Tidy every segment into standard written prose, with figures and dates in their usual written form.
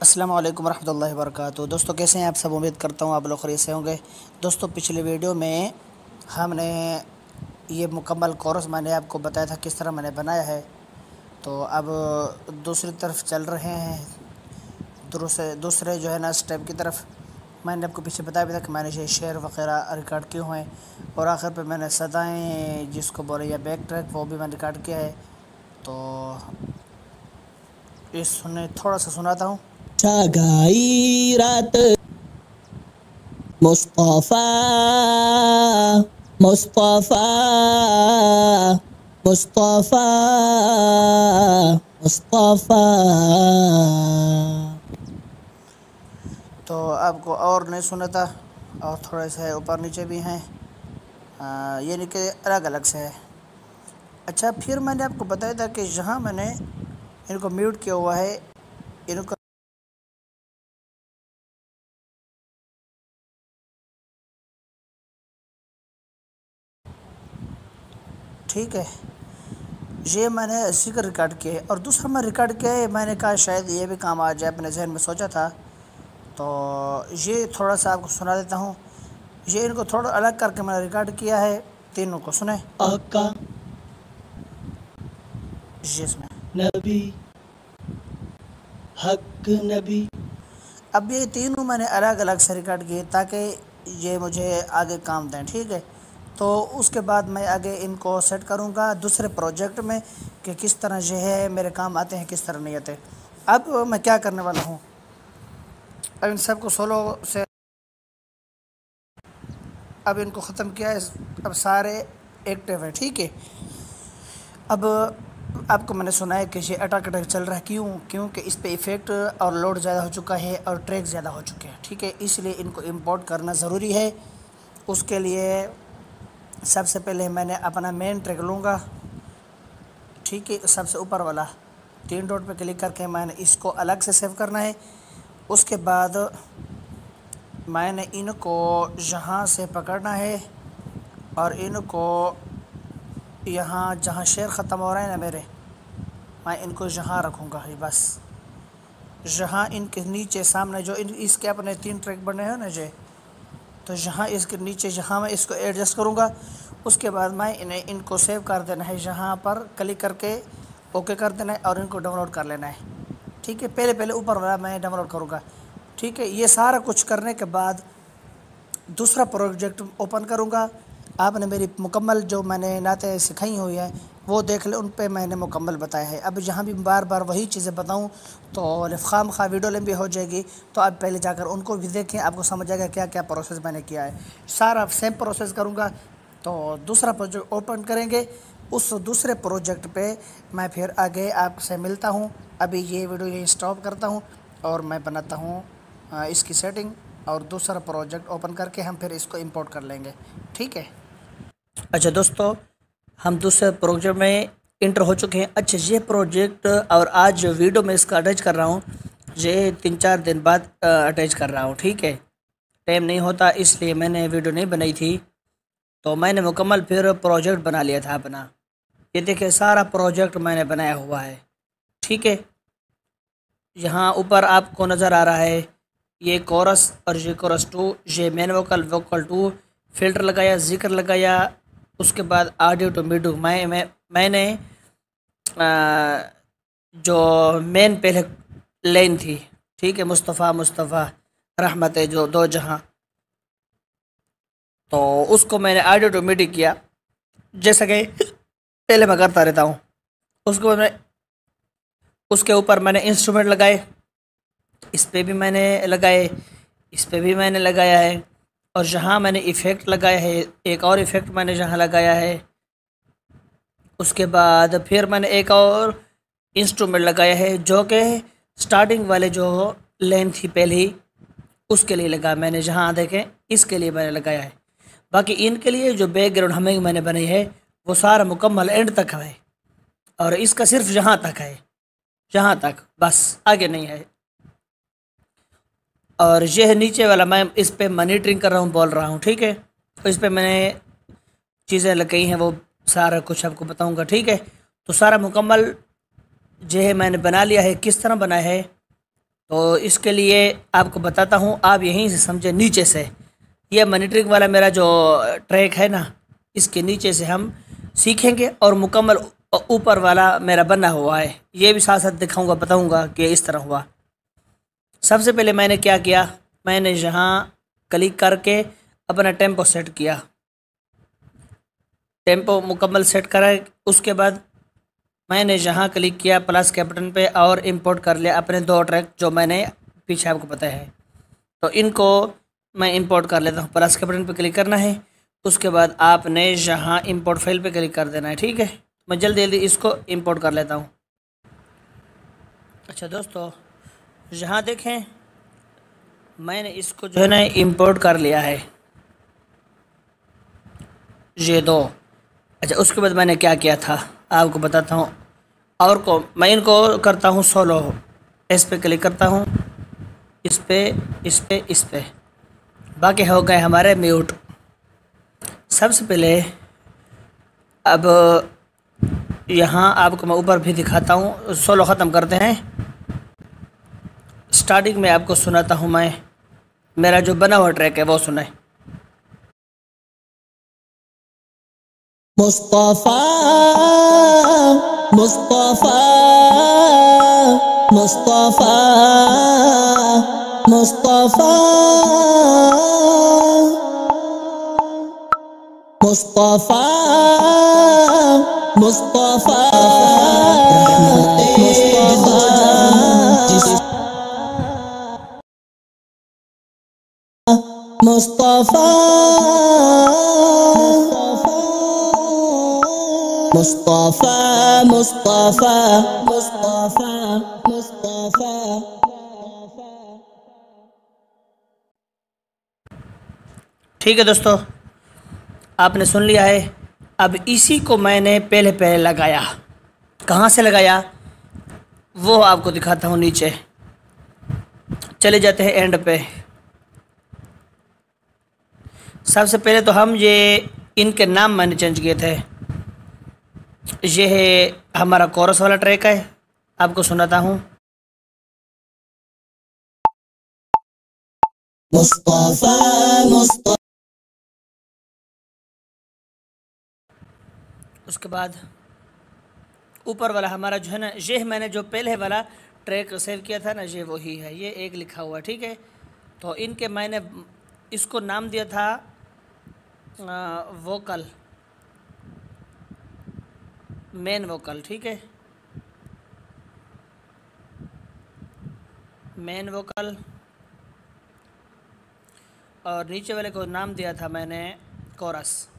अस्सलाम वालेकुम रहमतुल्लाहि व बरकातुहू। दोस्तों कैसे हैं आप सब? उम्मीद करता हूँ आप लोग खैरियत से होंगे। दोस्तों पिछले वीडियो में हमने ये मुकम्मल कोर्स मैंने आपको बताया था किस तरह मैंने बनाया है। तो अब दूसरी तरफ चल रहे हैं, दूसरे दूसरे जो है ना स्टेप की तरफ। मैंने आपको पीछे बताया भी था कि मैंने ये शेर वगैरह रिकॉर्ड किए हुए हैं और आखिर पे मैंने सदाएँ जिसको बोले या बैक ट्रैक वो भी मैंने रिकॉर्ड किया है। तो इस सुने थोड़ा सा सुनाता हूँ। छाई रात मुस्तफा मुस्तफा मुस्तफा मुस्तफा। तो आपको और नहीं सुनाता, और थोड़े से ऊपर नीचे भी हैं, यानी कि अलग अलग से है। अच्छा, फिर मैंने आपको बताया था कि जहाँ मैंने इनको म्यूट किया हुआ है, इनको ठीक है, ये मैंने इसी का रिकॉर्ड किया है। और दूसरा मैं रिकॉर्ड किया है, मैंने कहा शायद ये भी काम आ जाए, अपने जहन में सोचा था। तो ये थोड़ा सा आपको सुना देता हूँ। ये इनको थोड़ा अलग करके मैंने रिकॉर्ड किया है, तीनों को सुने। आका ये इसमें नबी हक नबी। अब ये तीनों मैंने अलग अलग से रिकॉर्ड किए ताकि ये मुझे आगे काम दें, ठीक है। तो उसके बाद मैं आगे इनको सेट करूँगा दूसरे प्रोजेक्ट में कि किस तरह जो है मेरे काम आते हैं, किस तरह नहीं आते। अब मैं क्या करने वाला हूँ, अब इन सबको सोलो से अब इनको ख़त्म किया है, अब सारे एक्टिव हैं, ठीक है। अब आपको मैंने सुना है कि ये अटक अटक चल रहा है, क्योंकि इस पे इफ़ेक्ट और लोड ज़्यादा हो चुका है और ट्रैक ज़्यादा हो चुके हैं, ठीक है। इसलिए इनको इंपोर्ट करना ज़रूरी है। उसके लिए सबसे पहले मैंने अपना मेन ट्रैक लूँगा, ठीक है। सबसे ऊपर वाला 3 डॉट पे क्लिक करके मैंने इसको अलग से सेव करना है। उसके बाद मैंने इनको यहाँ से पकड़ना है और इनको यहाँ जहाँ शेर ख़त्म हो रहा है ना मेरे, मैं इनको यहाँ रखूँगा ही बस। जहाँ इनके नीचे सामने जो इसके अपने 3 ट्रैक बने हैं ना जे, तो यहाँ इसके नीचे जहाँ मैं इसको एडजस्ट करूँगा, उसके बाद मैं इनको सेव कर देना है, यहाँ पर क्लिक करके ओके कर देना है और इनको डाउनलोड कर लेना है, ठीक है। पहले पहले ऊपर वाला मैं डाउनलोड करूँगा, ठीक है। ये सारा कुछ करने के बाद दूसरा प्रोजेक्ट ओपन करूँगा। आपने मेरी मुकम्मल जो मैंने नाते सिखाई हुई है वो देख ले, उन पे मैंने मुकम्मल बताया है। अब जहाँ भी बार बार वही चीज़ें बताऊँ तो खाम खा वीडियो लंबी हो जाएगी। तो आप पहले जाकर उनको भी देखें, आपको समझ आएगा क्या क्या प्रोसेस मैंने किया है। सारा सेम प्रोसेस करूँगा। तो दूसरा प्रोजेक्ट ओपन करेंगे, उस दूसरे प्रोजेक्ट पे मैं फिर आगे आपसे मिलता हूँ। अभी ये वीडियो यही स्टॉप करता हूँ और मैं बनाता हूँ इसकी सेटिंग, और दूसरा प्रोजेक्ट ओपन करके हम फिर इसको इंपोर्ट कर लेंगे, ठीक है। अच्छा दोस्तों, हम दूसरे प्रोजेक्ट में इंटर हो चुके हैं। अच्छा, ये प्रोजेक्ट और आज वीडियो में इसका अटैच कर रहा हूँ, ये 3-4 दिन बाद अटैच कर रहा हूँ, ठीक है। टाइम नहीं होता इसलिए मैंने वीडियो नहीं बनाई थी। तो मैंने मुकम्मल फिर प्रोजेक्ट बना लिया था अपना। ये देखिए सारा प्रोजेक्ट मैंने बनाया हुआ है, ठीक है। यहाँ ऊपर आपको नज़र आ रहा है ये कोरस और ये कोरस 2, ये मेन वोकल वोकल 2, फ़िल्टर लगाया, ज़िक्र लगाया। उसके बाद ऑडियो टू मीडियो मैंने जो मेन पहले लाइन थी, ठीक है, मुस्तफ़ा मुस्तफ़ा रहमत है जो दो जहाँ, तो उसको मैंने ऑडियो टू मीडियो किया जैसा कि पहले मैं करता रहता हूँ। उसके बाद मैं उसके ऊपर मैंने इंस्ट्रूमेंट लगाए, इस पे भी मैंने लगाए, इस पे भी मैंने लगाया है। और जहाँ मैंने इफ़ेक्ट लगाया है, एक और इफ़ेक्ट मैंने जहाँ लगाया है। उसके बाद फिर मैंने एक और इंस्ट्रूमेंट लगाया है जो कि स्टार्टिंग वाले जो लेन थी पहले ही उसके लिए लगा मैंने, जहाँ देखें इसके लिए मैंने लगाया है। बाकी इनके लिए जो बैकग्राउंड हमें मैंने बनाई है वो सारा मुकम्मल एंड तक है, और इसका सिर्फ यहाँ तक है, यहाँ तक बस, आगे नहीं है। और ये है नीचे वाला, मैं इस पे मॉनिटरिंग कर रहा हूँ, बोल रहा हूँ, ठीक है। तो इस पे मैंने चीज़ें लगाई हैं, वो सारा कुछ आपको बताऊँगा, ठीक है। तो सारा मुकम्मल जो है मैंने बना लिया है। किस तरह बनाया है तो इसके लिए आपको बताता हूँ, आप यहीं से समझे नीचे से। ये मॉनिटरिंग वाला मेरा जो ट्रैक है ना, इसके नीचे से हम सीखेंगे और मुकम्मल ऊपर वाला मेरा बना हुआ है, ये भी साथ साथ दिखाऊंगा, बताऊंगा कि इस तरह हुआ। सबसे पहले मैंने क्या किया, मैंने यहाँ क्लिक करके अपना टेम्पो सेट किया, टेम्पो मुकम्मल सेट करा। उसके बाद मैंने यहाँ क्लिक किया प्लस के बटन पे और इंपोर्ट कर लिया अपने 2 ट्रैक जो मैंने पीछे आपको पता है। तो इनको मैं इंपोर्ट कर लेता हूँ, प्लस के बटन पे क्लिक करना है। उसके बाद आपने यहाँ इंपोर्ट फाइल पे क्लिक कर देना है, ठीक है। मैं जल्दी जल्दी इसको इंपोर्ट कर लेता हूँ। अच्छा दोस्तों, यहाँ देखें मैंने इसको जो है ना इंपोर्ट कर लिया है, ये 2। अच्छा, उसके बाद मैंने क्या किया था आपको बताता हूँ। और को मैं इनको करता हूँ सोलो, इस पे क्लिक करता हूँ, इस पे इस पे इस पे, बाकी हो गए हमारे म्यूट। सबसे पहले अब यहाँ आपको मैं ऊपर भी दिखाता हूँ, सोलो ख़त्म करते हैं। स्टार्टिंग में आपको सुनाता हूँ मैं, मेरा जो बना हुआ ट्रैक है वो सुनाए। मुस्तफा मुस्तफा मुस्तफा मुस्तफा मुस्तफा मुस्तफा मुस्तफा मुस्तफा मुस्तफा मुस्तफा मुस्तफा। ठीक है दोस्तों, आपने सुन लिया है। अब इसी को मैंने पहले पहले लगाया, कहाँ से लगाया वो आपको दिखाता हूँ। नीचे चले जाते हैं एंड पे। सबसे पहले तो हम ये इनके नाम मैंने चेंज किए थे। ये है हमारा कोरस वाला ट्रैक है, आपको सुनाता हूँ। मुस्तफा मुस्तफा उसके बाद ऊपर वाला हमारा जो है ना, ये मैंने जो पहले वाला ट्रैक सेव किया था ना, ये वही है, ये एक लिखा हुआ, ठीक है। तो इनके मैंने इसको नाम दिया था वोकल, मेन वोकल, ठीक है, मेन वोकल। और नीचे वाले को नाम दिया था मैंने कोरस।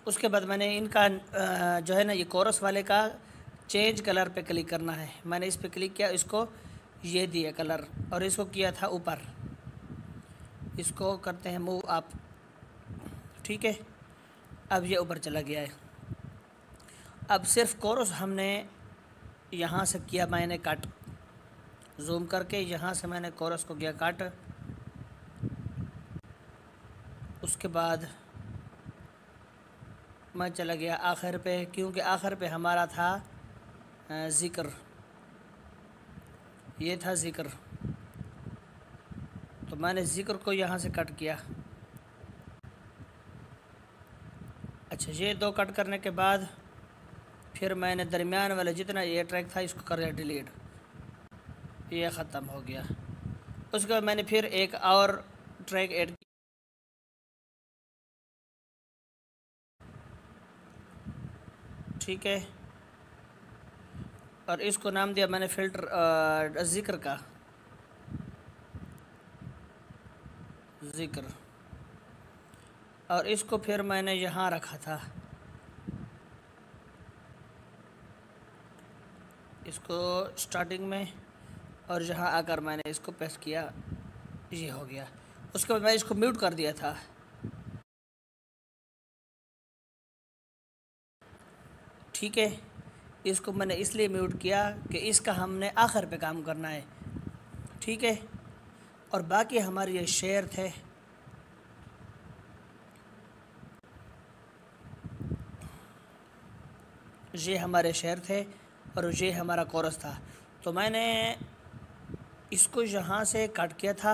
उसके बाद मैंने इनका जो है ना, ये कोरस वाले का चेंज कलर पे क्लिक करना है। मैंने इस पे क्लिक किया, इसको ये दिया कलर, और इसको किया था ऊपर, इसको करते हैं मूव अप, ठीक है। अब ये ऊपर चला गया है। अब सिर्फ कोरस हमने यहाँ से किया मैंने कट, जूम करके यहाँ से मैंने कोरस को किया कट। उसके बाद मैं चला गया आखिर पे, क्योंकि आखिर पे हमारा था ज़िक्र, ये था ज़िक्र, तो मैंने ज़िक्र को यहाँ से कट किया। अच्छा, ये 2 कट करने के बाद फिर मैंने दरमियान वाला जितना ये ट्रैक था इसको कर दिया डिलीट, ये ख़त्म हो गया। उसके बाद मैंने फिर एक और ट्रैक ऐड, ठीक है, और इसको नाम दिया मैंने फ़िल्टर ज़िक्र का, ज़िक्र। और इसको फिर मैंने यहाँ रखा था, इसको स्टार्टिंग में, और यहाँ आकर मैंने इसको प्रेस किया, ये हो गया। उसके बाद मैं इसको म्यूट कर दिया था, ठीक है। इसको मैंने इसलिए म्यूट किया कि इसका हमने आखिर पे काम करना है, ठीक है। और बाकी हमारे ये शेर थे, ये हमारे शेर थे और ये हमारा कोरस था। तो मैंने इसको यहाँ से कट किया था,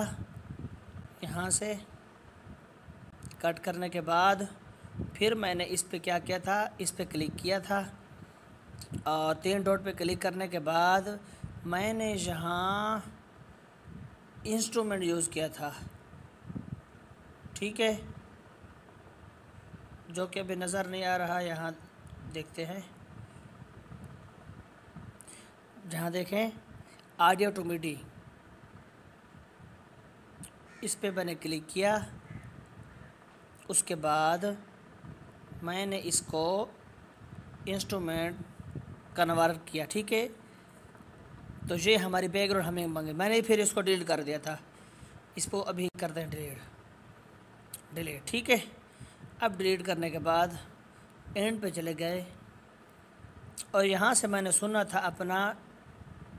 यहाँ से कट करने के बाद फिर मैंने इस पे क्या किया था, इस पे क्लिक किया था और 3 डॉट पे क्लिक करने के बाद मैंने यहाँ इंस्ट्रूमेंट यूज़ किया था, ठीक है, जो कि अभी नज़र नहीं आ रहा। यहाँ देखते हैं, जहाँ देखें ऑडियो टू मिडी, इस पे मैंने क्लिक किया। उसके बाद मैंने इसको इंस्ट्रूमेंट कन्वर्ट किया, ठीक है। तो ये हमारी बैकग्राउंड हमें मांगे, मैंने फिर इसको डिलीट कर दिया था। इसको अभी कर दें डिलीट, ठीक है। अब डिलीट करने के बाद एंड पे चले गए और यहाँ से मैंने सुना था अपना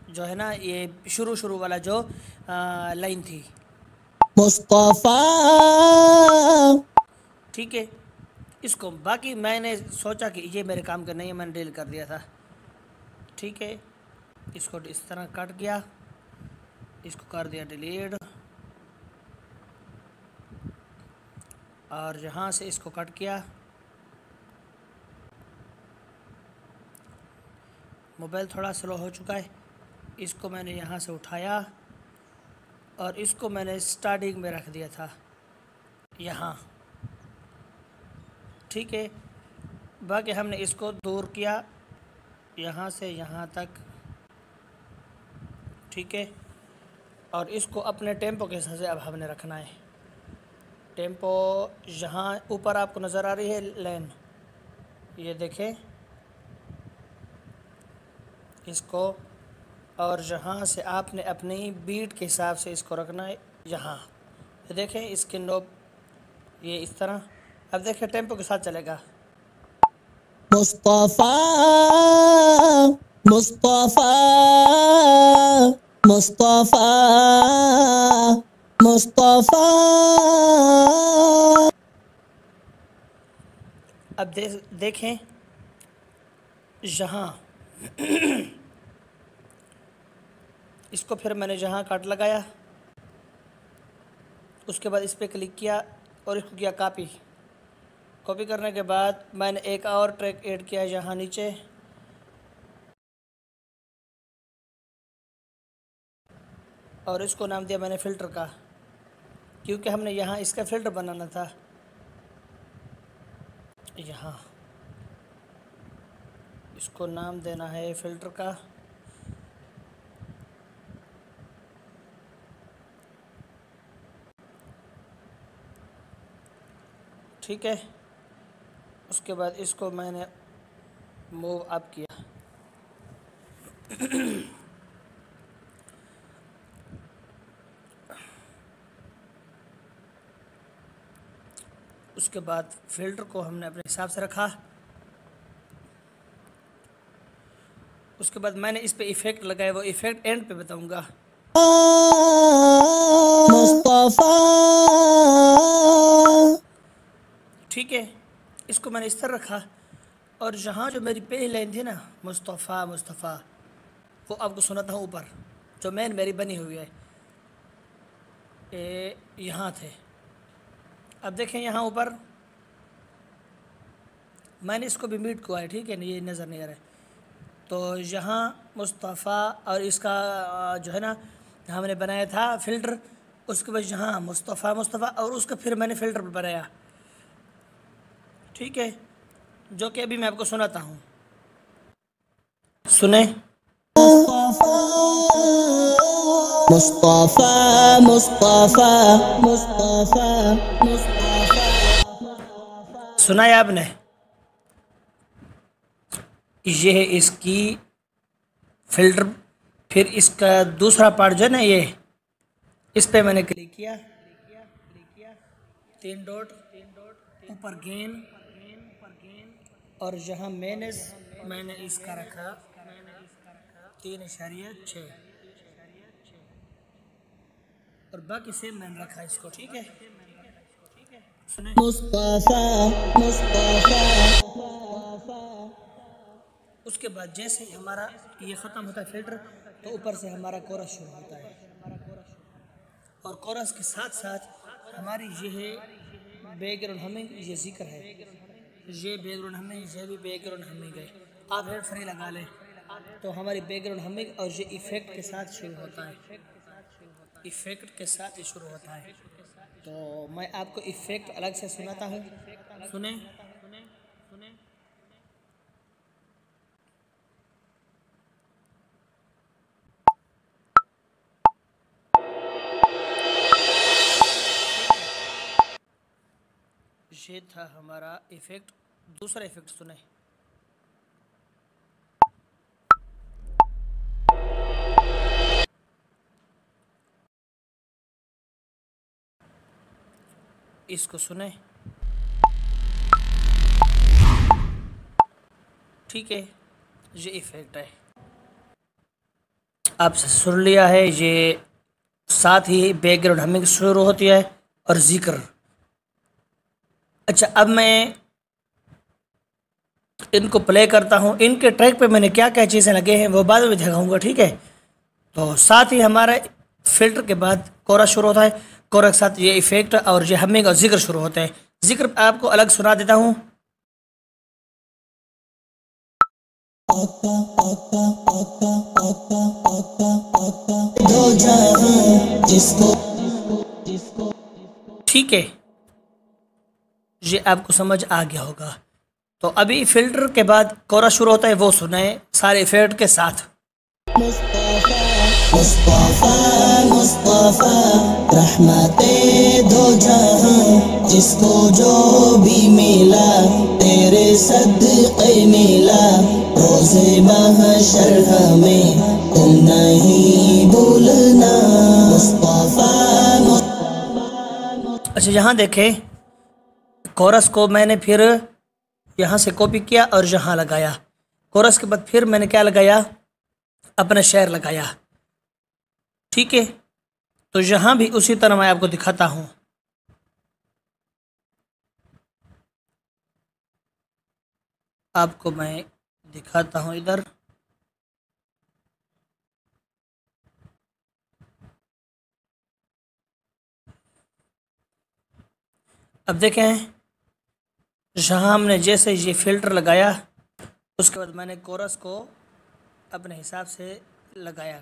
जो है ना, ये शुरू वाला जो लाइन थी, मुस्तफा, ठीक है। इसको बाकी मैंने सोचा कि ये मेरे काम का नहीं है, मैंने डिलीट कर दिया था, ठीक है। इसको इस तरह कट किया, इसको कर दिया डिलीट और यहाँ से इसको कट किया। मोबाइल थोड़ा स्लो हो चुका है, इसको मैंने यहाँ से उठाया और इसको मैंने स्टार्टिंग में रख दिया था यहाँ, ठीक है। बाकी हमने इसको दूर किया यहाँ से यहाँ तक, ठीक है। और इसको अपने टेम्पो के हिसाब से अब हमने रखना है। टेम्पो यहाँ ऊपर आपको नज़र आ रही है लाइन, ये देखें इसको, और यहाँ से आपने अपनी बीट के हिसाब से इसको रखना है। यहाँ देखें इसकी नोब ये इस तरह, अब देखें टेम्पो के साथ चलेगा। मुस्तफा, मुस्तफा, मुस्तफा, मुस्तफा। अब देखें यहाँ इसको फिर मैंने यहाँ कट लगाया, उसके बाद इस पर क्लिक किया और इसको किया कॉपी करने के बाद मैंने एक और ट्रैक ऐड किया यहाँ नीचे, और इसको नाम दिया मैंने फ़िल्टर का, क्योंकि हमने यहाँ इसका फ़िल्टर बनाना था। यहाँ इसको नाम देना है फ़िल्टर का, ठीक है। उसके बाद इसको मैंने मूव अप किया, उसके बाद फ़िल्टर को हमने अपने हिसाब से रखा। उसके बाद मैंने इस पे इफ़ेक्ट लगाया, वो इफ़ेक्ट एंड पे बताऊंगा। मुस्तफा, ठीक है, इसको मैंने इस तरह रखा और यहाँ जो मेरी पहली लाइन थी ना, मुस्तफ़ा मुस्तफ़ा, वो आपको सुनाता हूँ ऊपर, जो मेरी बनी हुई है, यहाँ थे। अब देखें यहाँ ऊपर मैंने इसको भी मीट किया है, ठीक है, ये नज़र नहीं आ रहा है। तो यहाँ मुस्तफ़ा और इसका जो है ना हमने बनाया था फ़िल्टर, उसके बाद यहाँ मुस्तफ़ा मुस्तफ़ा और उसका फिर मैंने फ़िल्टर बनाया, ठीक है, जो कि अभी मैं आपको सुनाता हूँ, सुने। मुस्तफा, मुस्तफा, मुस्तफा, मुस्तफा। सुना है आपने? ये है इसकी फ़िल्टर। फिर इसका दूसरा पार्ट जो है ना, ये इस पे मैंने क्लिक किया, 3 डॉट ऊपर गेन, और यहाँ मैंने इसका रखा 3.6 और बाकी सेम मैंने रखा इसको, ठीक है। सुने, मुस्तफा, मुस्तफा। उसके बाद जैसे ही हमारा ये ख़त्म होता है फ़िल्टर, तो ऊपर से हमारा कोरस शुरू होता है, और कोरस के साथ साथ हमारी ये है बैकग्राउंड हमिंग, ये जिक्र है, ये बैकग्राउंड हमिंग, ये भी बैकग्राउंड हमिंग है। आप हेड फ्री लगा लें तो हमारी बैकग्राउंड हमिंग और ये इफ़ेक्ट के साथ शुरू होता है, इफ़ेक्ट के साथ ये शुरू होता है। तो मैं आपको इफ़ेक्ट अलग से सुनाता हूँ, सुने। ये था हमारा इफ़ेक्ट। दूसरा इफ़ेक्ट सुने। इसको सुने, ठीक है, ये इफ़ेक्ट है, आपसे सुन लिया है। ये साथ ही बैकग्राउंड हमिंग शुरू होती है और जिक्र। अच्छा, अब मैं इनको प्ले करता हूँ। इनके ट्रैक पे मैंने क्या क्या चीज़ें लगे हैं वो बाद में दिखाऊंगा, ठीक है। तो साथ ही हमारा फिल्टर के बाद कोरस शुरू होता है, कोरस के साथ ये इफ़ेक्ट और ये हमिंग और जिक्र शुरू होते हैं। जिक्र आपको अलग सुना देता हूँ। ठीक है, ये आपको समझ आ गया होगा। तो अभी फिल्टर के बाद कोरस शुरू होता है, वो सुने सारे इफेक्ट के साथ। मुस्तफा मुस्तफा रहमते दो जहां, जिसको जो भी मिला तेरे सदक़े मिला, रोज़े महशर हमें तुम नहीं भूलना। मुस्तफा। अच्छा, यहाँ देखें, कोरस को मैंने फिर यहाँ से कॉपी किया और यहाँ लगाया। कोरस के बाद फिर मैंने क्या लगाया, अपना शेर लगाया, ठीक है। तो यहाँ भी उसी तरह मैं आपको दिखाता हूँ। आपको मैं दिखाता हूँ इधर। अब देखें, जहाँ हमने जैसे ये फ़िल्टर लगाया, उसके बाद मैंने कोरस को अपने हिसाब से लगाया।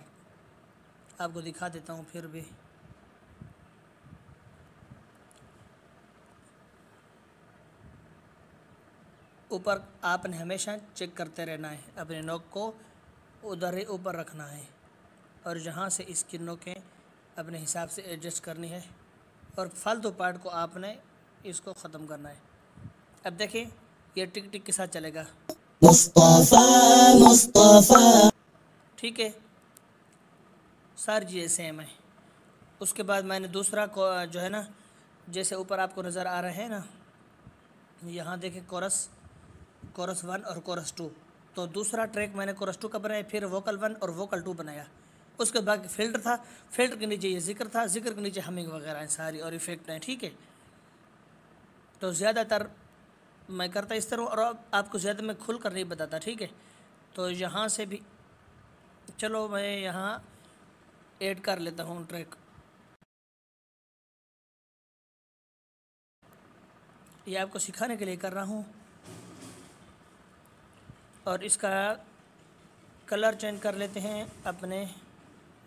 आपको दिखा देता हूँ फिर भी। ऊपर आपने हमेशा चेक करते रहना है, अपने नोक को उधर ही ऊपर रखना है, और जहाँ से इसकी नोकें अपने हिसाब से एडजस्ट करनी है, और फालतू पार्ट को आपने इसको ख़त्म करना है। अब देखिए, ये टिक टिक के साथ चलेगा। मुस्तफा मुस्तफा। ठीक है, सारी चीज़ें सेम है। उसके बाद मैंने दूसरा को जो है ना, जैसे ऊपर आपको नज़र आ रहे हैं ना, यहाँ देखें कोरस, कोरस 1 और कोरस 2। तो दूसरा ट्रैक मैंने कोरस 2 का बनाया, फिर वोकल 1 और वोकल 2 बनाया। उसके बाद फिल्टर था, फिल्टर के नीचे ये जिक्र था, जिक्र के नीचे हमिंग वगैरह है सारी, और इफेक्ट हैं, ठीक है। तो ज़्यादातर मैं करता इस तरह, और अब आपको ज़्यादा मैं खुल कर नहीं बताता, ठीक है। तो यहाँ से भी चलो मैं यहाँ ऐड कर लेता हूँ ट्रैक। ये आपको सिखाने के लिए कर रहा हूँ, और इसका कलर चेंज कर लेते हैं अपने,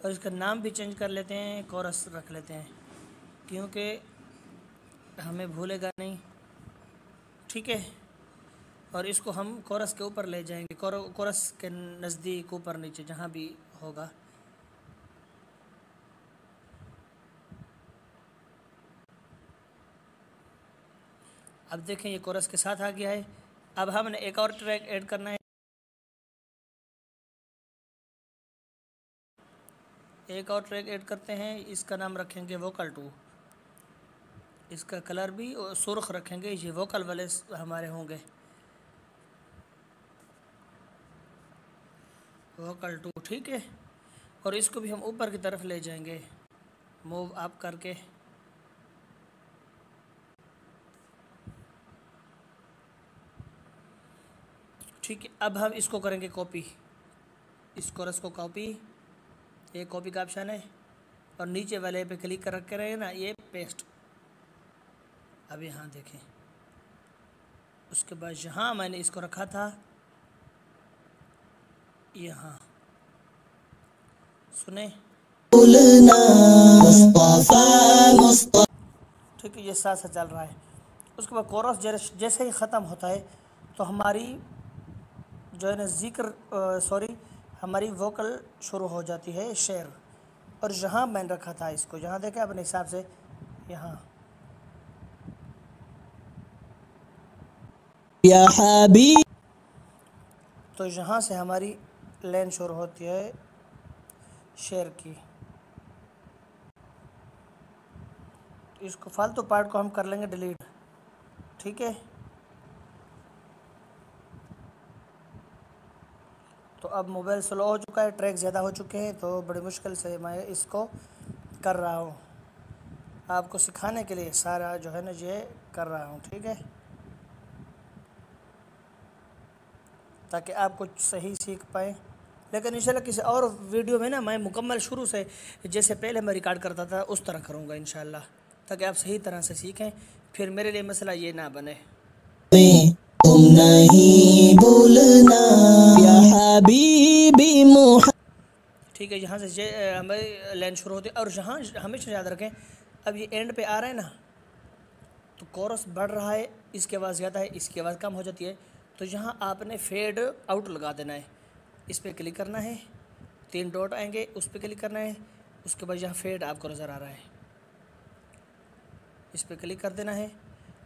और इसका नाम भी चेंज कर लेते हैं, कोरस रख लेते हैं, क्योंकि हमें भूलेगा नहीं, ठीक है। और इसको हम कोरस के ऊपर ले जाएंगे, कोरस के नज़दीक, ऊपर नीचे जहाँ भी होगा। अब देखें, ये कोरस के साथ आ गया है। अब हमने एक और ट्रैक ऐड करना है। एक और ट्रैक ऐड करते हैं, इसका नाम रखेंगे वोकल 2। इसका कलर भी सुर्ख रखेंगे, ये वोकल वाले हमारे होंगे, वोकल 2, ठीक है। और इसको भी हम ऊपर की तरफ ले जाएंगे, मूव अप करके। ठीक है, अब हम इसको करेंगे कॉपी, इस कोरस को कॉपी, ये कॉपी का ऑप्शन है और नीचे वाले पे क्लिक कर रखे ना ये पेस्ट। अब यहाँ देखें, उसके बाद जहाँ मैंने इसको रखा था यहाँ सुने, ठीक है, ये साथ साथ चल रहा है। उसके बाद कोरस जैसे ही ख़त्म होता है तो हमारी जो है ना जिक्र हमारी वोकल शुरू हो जाती है शेर। और जहाँ मैंने रखा था इसको, जहाँ देखें अपने हिसाब से यहाँ, या हबीब, तो यहाँ से हमारी लाइन शुरू होती है शेर की। इसको फालतू पार्ट को हम कर लेंगे डिलीट, ठीक है। तो अब मोबाइल स्लो हो चुका है, ट्रैक ज़्यादा हो चुके हैं, तो बड़ी मुश्किल से मैं इसको कर रहा हूँ, आपको सिखाने के लिए सारा जो है ना ये कर रहा हूँ, ठीक है, ताकि आप कुछ सही सीख पाएँ। लेकिन इंशाल्लाह किसी और वीडियो में ना मैं मुकम्मल शुरू से जैसे पहले मैं रिकॉर्ड करता था उस तरह करूँगा इंशाल्लाह, ताकि आप सही तरह से सीखें, फिर मेरे लिए मसला ये ना बने। तुम नहीं भूलना या हबीबी मुहम्मद, ठीक है, यहाँ से हमारी लाइन शुरू होती है। और जहाँ हमेशा याद रखें, अब ये एंड पे आ रहा है ना, तो कोरस बढ़ रहा है, इसकी आवाज़ ज़्यादा है, इसकी आवाज़ कम हो जाती है, तो यहाँ आपने फेड आउट लगा देना है। इस पर क्लिक करना है, 3 डॉट आएंगे, उस पर क्लिक करना है, उसके बाद यहाँ फेड आपको नज़र आ रहा है, इस पर क्लिक कर देना है।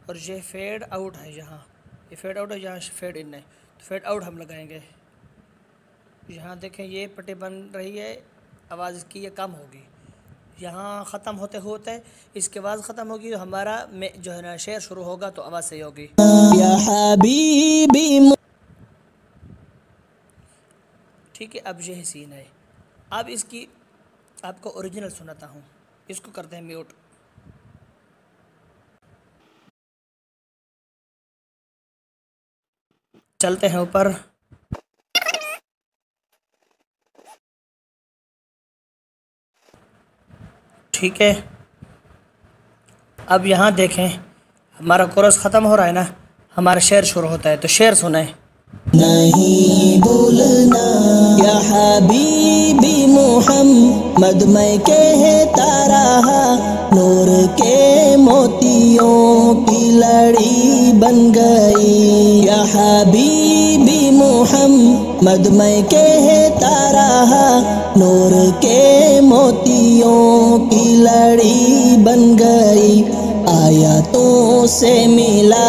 और ये फेड आउट है, यहाँ ये फेड आउट है, यहाँ फेड इन है, तो फेड आउट हम लगाएंगे। यहाँ देखें ये पट्टी बन रही है, आवाज़ इसकी ये कम होगी, यहाँ ख़त्म होते होते इसकी आवाज़ ख़त्म होगी, तो हमारा जो है ना शेर शुरू होगा तो आवाज़ सही होगी। या हबीबी, ठीक है, अब यही सीन है। अब इसकी आपको ओरिजिनल सुनाता हूँ, इसको करते हैं म्यूट। चलते हैं ऊपर, ठीक है। अब यहाँ देखें हमारा कोरस ख़त्म हो रहा है ना, हमारा शेर शुरू होता है, तो शेर सुने। नहीं भूलना या हबीबी मुहम्मद, मैं कहता रहा नूर के मोतियों की लड़ी बन गई। या हबीबी मुहम्मद, मैं कहता रहा नूर के मोतियों की लड़ी बन गई। आयतों से मिला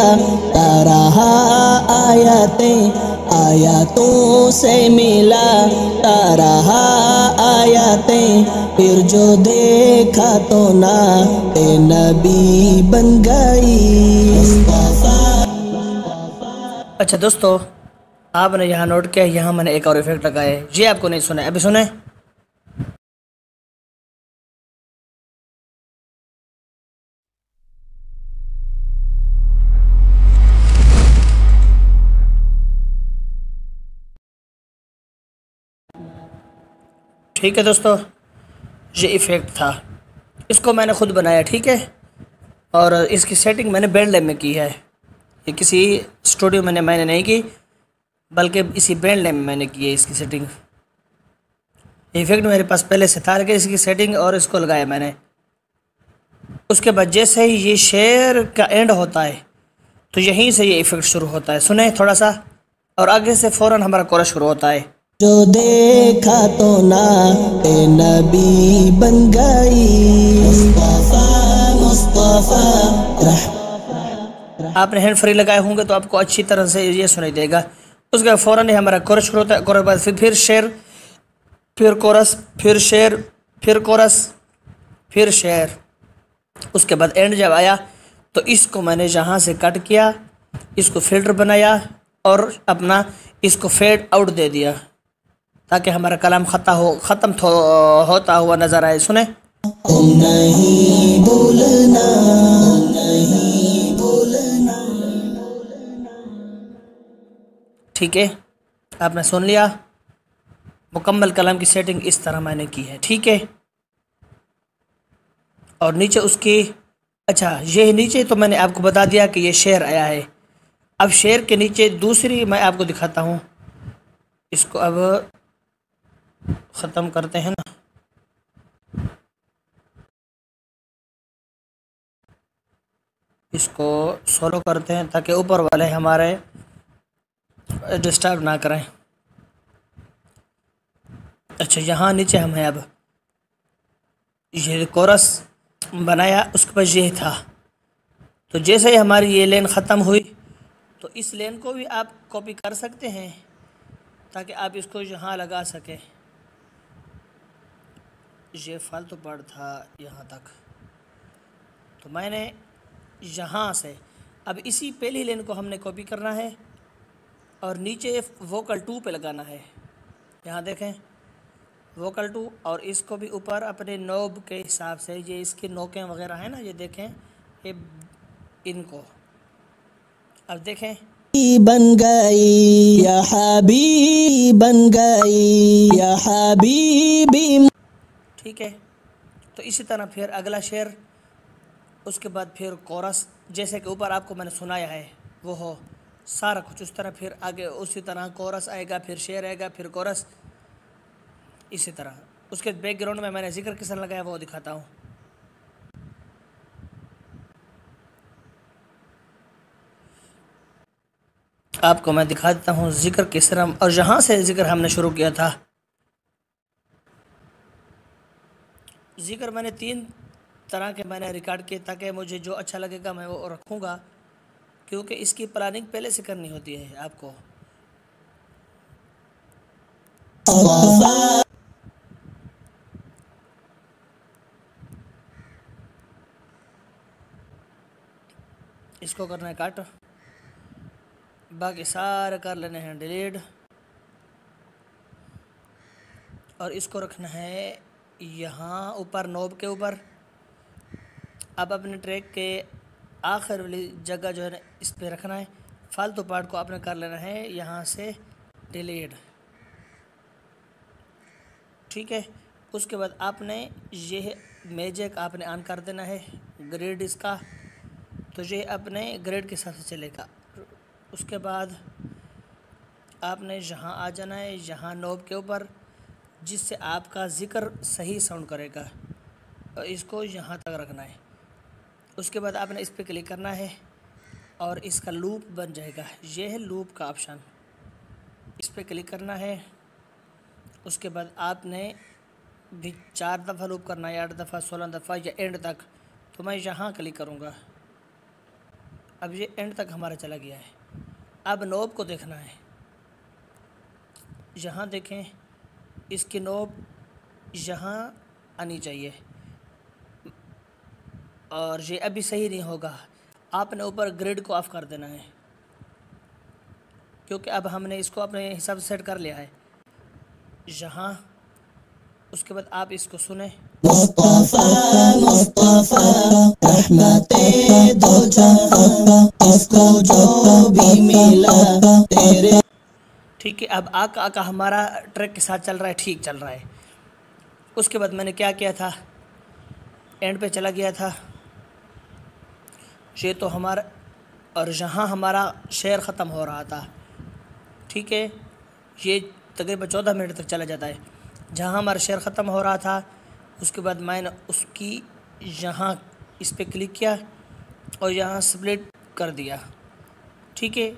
रहा आयतों से मिला रहा आयतें, फिर जो देखा तो ना ए नबी बन गई। अच्छा दोस्तों, आपने यहाँ नोट किया, यहाँ मैंने एक और इफेक्ट लगाया है, ये आपको नहीं सुना, अभी सुने। ठीक है दोस्तों, ये इफ़ेक्ट था, इसको मैंने ख़ुद बनाया, ठीक है। और इसकी सेटिंग मैंने बैंडलैब में की है, ये किसी स्टूडियो में मैंने नहीं की, बल्कि इसी बैंडलैब में मैंने की है इसकी सेटिंग। इफ़ेक्ट मेरे पास पहले से था, लेकिन इसकी सेटिंग और इसको लगाया मैंने। उसके बाद जैसे ही ये शेर का एंड होता है तो यहीं से ये इफ़ेक्ट शुरू होता है, सुने थोड़ा सा, और आगे से फ़ौरन हमारा कोरस शुरू होता है। जो देखा तो ना ए नबी बन गई। मुस्तफा आपने हैंड फ्री लगाए होंगे तो आपको अच्छी तरह से ये सुनाई देगा। उसके बाद फ़ौरन ही हमारा कोरस शुरू होता है, कोरस बाद फिर शेर, फिर कोरस, फिर शेर, फिर कोरस, फिर शेर। उसके बाद एंड जब आया तो इसको मैंने जहाँ से कट किया, इसको फ़िल्टर बनाया और अपना इसको फेड आउट दे दिया, ताकि हमारा कलाम ख़त्म होता हुआ नज़र आए, सुने। तुम नहीं भूलना, नहीं भूलना। ठीक है। आपने सुन लिया, मुकम्मल कलाम की सेटिंग इस तरह मैंने की है, ठीक है। और नीचे उसकी, अच्छा ये नीचे तो मैंने आपको बता दिया कि ये शेर आया है। अब शेर के नीचे दूसरी मैं आपको दिखाता हूँ। इसको अब ख़त्म करते हैं ना, इसको सोलो करते हैं ताकि ऊपर वाले हमारे डिस्टर्ब ना करें। अच्छा यहाँ नीचे हम हैं। अब ये कोरस बनाया, उसके बाद ये था। तो जैसे ही हमारी ये लेन ख़त्म हुई तो इस लेन को भी आप कॉपी कर सकते हैं ताकि आप इसको यहाँ लगा सकें। ये फालतू पार्ट था यहाँ तक, तो मैंने यहाँ से अब इसी पहली लेन को हमने कॉपी करना है और नीचे वोकल 2 पे लगाना है। यहाँ देखें वोकल 2, और इसको भी ऊपर अपने नोब के हिसाब से, ये इसकी नोकें वगैरह हैं ना, ये देखें ये इनको अब देखें बन गई या हबीब बन गई या हबीबी। ठीक है। तो इसी तरह फिर अगला शेर, उसके बाद फिर कोरस, जैसे कि ऊपर आपको मैंने सुनाया है वो हो सारा कुछ उस तरह, फिर आगे उसी तरह कोरस आएगा, फिर शेर आएगा, फिर कोरस, इसी तरह। उसके बैकग्राउंड में मैंने जिक्र किस तरह लगाया वो दिखाता हूँ। आपको मैं दिखा देता हूँ जिक्र किस तरह, और यहाँ से जिक्र हमने शुरू किया था। जिक्र मैंने 3 तरह के मैंने रिकॉर्ड किए ताकि मुझे जो अच्छा लगेगा मैं वो रखूँगा, क्योंकि इसकी प्लानिंग पहले से करनी होती है आपको। इसको करना है काट, बाकी सारे कर लेने हैं डिलीट, और इसको रखना है यहाँ ऊपर नोब के ऊपर। अब अपने ट्रैक के आखिर वाली जगह जो है ना इस पर रखना है। फालतू पार्ट को आपने कर लेना है यहाँ से डिलीट, ठीक है। उसके बाद आपने ये मैजिक आपने ऑन कर देना है, ग्रेड इसका, तो ये अपने ग्रेड के हिसाब से चलेगा। उसके बाद आपने यहाँ आ जाना है, यहाँ नोब के ऊपर, जिससे आपका ज़िक्र सही साउंड करेगा, और इसको यहाँ तक रखना है। उसके बाद आपने इस पर क्लिक करना है और इसका लूप बन जाएगा। ये है लूप का ऑप्शन, इस पर क्लिक करना है। उसके बाद आपने भी 4 दफ़ा लूप करना है, 8 दफ़ा, 16 दफ़ा, या एंड तक। तो मैं यहाँ क्लिक करूँगा। अब ये एंड तक हमारा चला गया है। अब नोब को देखना है, यहाँ देखें इसकी नोब यहाँ आनी चाहिए, और ये अभी सही नहीं होगा। आपने ऊपर ग्रिड को ऑफ कर देना है, क्योंकि अब हमने इसको अपने हिसाब से सेट कर लिया है यहाँ। उसके बाद आप इसको सुने, मुस्तफा मुस्तफा रहमते दो जहां, उसको जो भी मिला तेरे। ठीक है। अब आका आका हमारा ट्रैक के साथ चल रहा है, ठीक चल रहा है। उसके बाद मैंने क्या किया था, एंड पे चला गया था ये तो हमारा, और यहाँ हमारा शेर ख़त्म हो रहा था, ठीक है। ये तकरीबन 14 मिनट तक चला जाता है। जहाँ हमारा शेर ख़त्म हो रहा था, उसके बाद मैंने उसकी यहाँ इस पर क्लिक किया और यहाँ स्प्लिट कर दिया, ठीक है।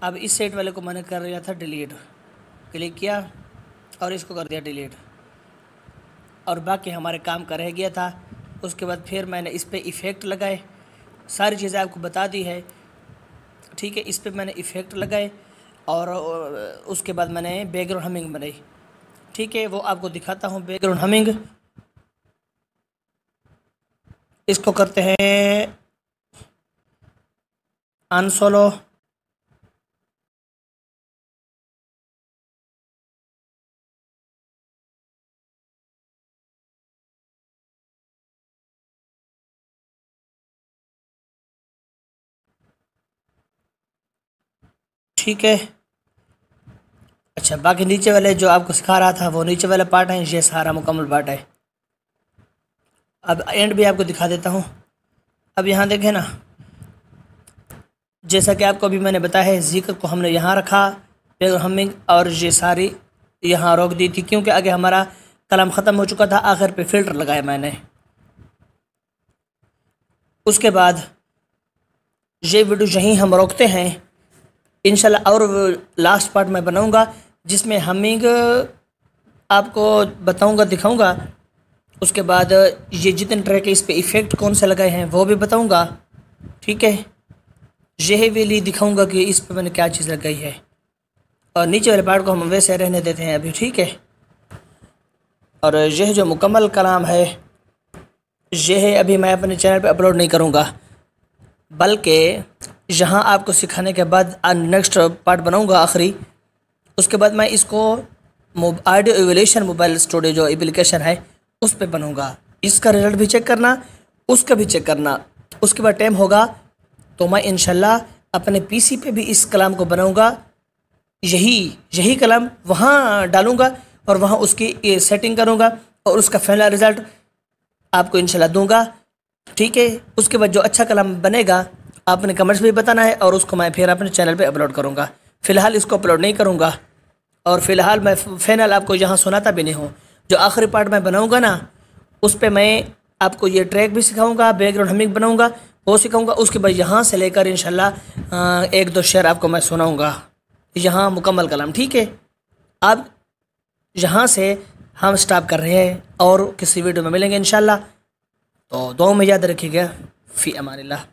अब इस सेट वाले को मैंने कर दिया था डिलीट, क्लिक किया और इसको कर दिया डिलीट, और बाकी हमारे काम का रह गया था। उसके बाद फिर मैंने इस पर इफ़ेक्ट लगाए, सारी चीज़ें आपको बता दी है, ठीक है। इस पर मैंने इफ़ेक्ट लगाए और उसके बाद मैंने बैकग्राउंड हमिंग बनाई, ठीक है। वो आपको दिखाता हूँ बैकग्राउंड हमिंग। इसको करते हैं अनसोलो, ठीक है। अच्छा, बाकी नीचे वाले जो आपको सिखा रहा था वो नीचे वाला पार्ट है, ये सारा मुकम्मल पार्ट है। अब एंड भी आपको दिखा देता हूँ। अब यहाँ देखें ना, जैसा कि आपको अभी मैंने बताया है, ज़िक्र को हमने यहाँ रखा, फिर हमिंग और ये सारी यहाँ रोक दी थी, क्योंकि आगे हमारा कलाम ख़त्म हो चुका था। आखिर पे फ़िल्टर लगाया मैंने। उसके बाद ये वीडियो यहीं हम रोकते हैं इंशाल्लाह, और लास्ट पार्ट मैं बनाऊँगा जिसमें हमिंग आपको बताऊँगा, दिखाऊँगा। उसके बाद ये जितने ट्रैक है इस पे इफ़ेक्ट कौन से लगाए हैं वो भी बताऊँगा, ठीक है। यह वेली दिखाऊँगा कि इस पे मैंने क्या चीज़ लगाई है, और नीचे वाले पार्ट को हम वैसे रहने देते हैं अभी, ठीक है। और यह जो मुकम्मल कलाम है यह अभी मैं अपने चैनल पे अपलोड नहीं करूँगा, बल्कि यहाँ आपको सिखाने के बाद नेक्स्ट पार्ट बनाऊँगा आखिरी। उसके बाद मैं इसको ऑडियो एवोल्यूशन मोबाइल स्टूडियो जो एप्लीकेशन है उस पे बनूँगा। इसका रिज़ल्ट भी चेक करना, उसका भी चेक करना। उसके बाद टाइम होगा तो मैं इंशाल्लाह अपने पीसी पे भी इस कलाम को बनाऊँगा, यही कलाम वहाँ डालूँगा और वहाँ उसकी सेटिंग करूँगा और उसका फाइनल रिज़ल्ट आपको इंशाल्लाह दूँगा, ठीक है। उसके बाद जो अच्छा कलाम बनेगा आपने कमेंट्स भी बताना है और उसको मैं फिर अपने चैनल पे अपलोड करूँगा। फ़िलहाल इसको अपलोड नहीं करूँगा, और फ़िलहाल मैं फाइनल आपको यहाँ सुनाता भी नहीं हूँ। जो आखिरी पार्ट मैं बनाऊँगा ना, उस पर मैं आपको ये ट्रैक भी सिखाऊँगा, बैकग्राउंड हमिंग बनाऊँगा वो सिखाऊँगा। उसके बाद यहाँ से लेकर इंशाल्लाह एक दो शेर आपको मैं सुनाऊँगा, यहाँ मुकम्मल कलाम, ठीक है। अब यहाँ से हम स्टॉप कर रहे हैं और किसी वीडियो में मिलेंगे इंशाल्लाह। तो दुआ में याद रखिएगा। फ़ी अमानिल्लाह।